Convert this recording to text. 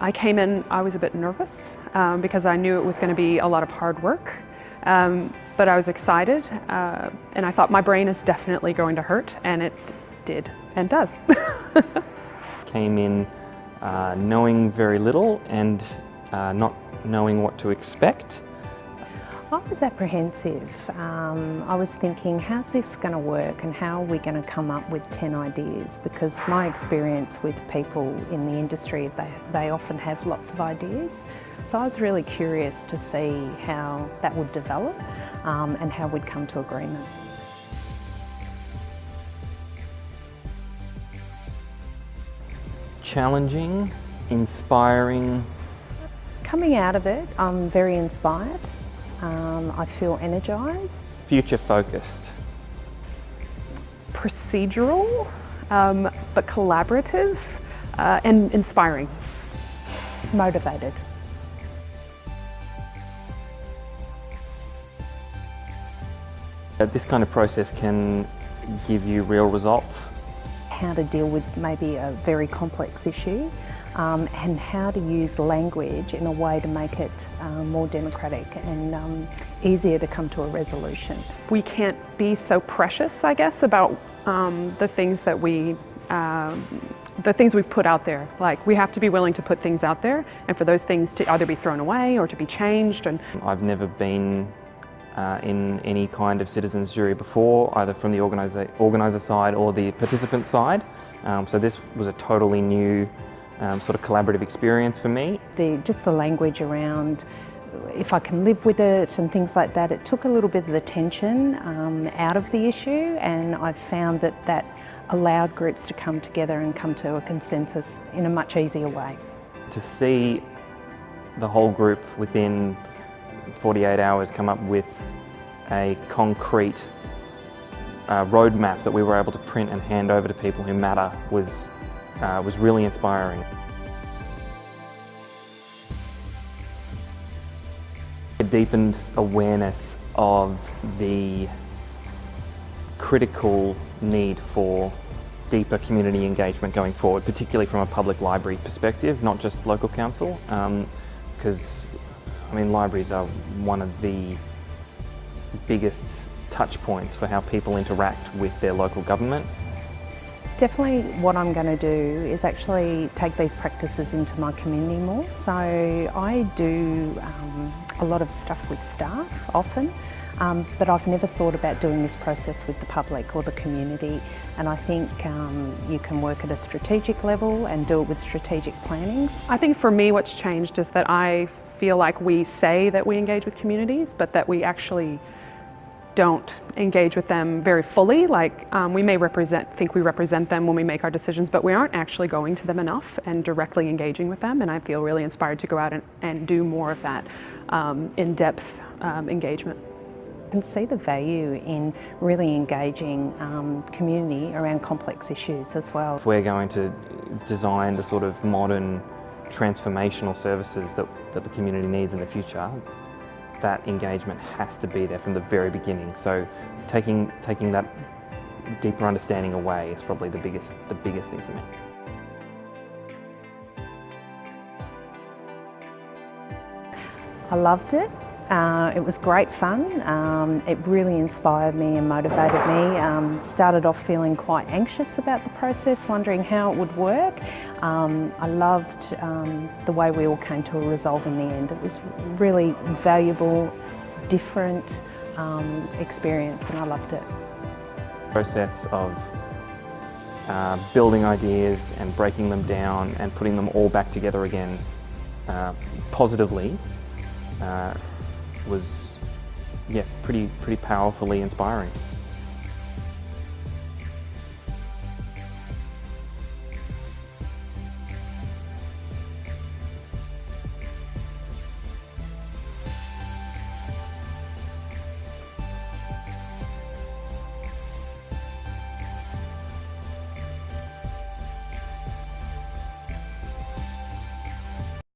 I came in, I was a bit nervous because I knew it was going to be a lot of hard work, but I was excited and I thought my brain is definitely going to hurt, and it did and does. Came in knowing very little and not knowing what to expect. I was apprehensive. I was thinking, how's this going to work and how are we going to come up with 10 ideas? Because my experience with people in the industry, they often have lots of ideas. So I was really curious to see how that would develop and how we'd come to agreement. Challenging, inspiring. Coming out of it, I'm very inspired. I feel energised. Future focused. Procedural, but collaborative and inspiring. Motivated. This kind of process can give you real results. How to deal with maybe a very complex issue and how to use language in a way to make it more democratic and easier to come to a resolution. We can't be so precious, I guess, about the things that we've put out there. Like, we have to be willing to put things out there and for those things to either be thrown away or to be changed. And I've never been in any kind of citizens jury before, either from the organiser side or the participant side. So this was a totally new sort of collaborative experience for me. Just the language around if I can live with it and things like that, it took a little bit of the tension out of the issue, and I found that allowed groups to come together and come to a consensus in a much easier way. To see the whole group within 48 hours come up with a concrete roadmap that we were able to print and hand over to people who matter was really inspiring. A deepened awareness of the critical need for deeper community engagement going forward, particularly from a public library perspective, not just local council, because I mean, libraries are one of the biggest touch points for how people interact with their local government. Definitely what I'm going to do is actually take these practices into my community more. So I do a lot of stuff with staff often, but I've never thought about doing this process with the public or the community. And I think you can work at a strategic level and do it with strategic plannings. I think for me what's changed is that I feel like we say that we engage with communities, but that we actually don't engage with them very fully. Like we may think we represent them when we make our decisions, but we aren't actually going to them enough and directly engaging with them. And I feel really inspired to go out and do more of that in-depth engagement. And see the value in really engaging community around complex issues as well. If we're going to design the sort of modern transformational services that the community needs in the future, that engagement has to be there from the very beginning. So taking that deeper understanding away is probably the biggest thing for me. I loved it. It was great fun. It really inspired me and motivated me. Started off feeling quite anxious about the process, wondering how it would work. I loved the way we all came to a resolve in the end. It was really valuable, different experience, and I loved it. The process of building ideas and breaking them down and putting them all back together again positively was pretty powerfully inspiring.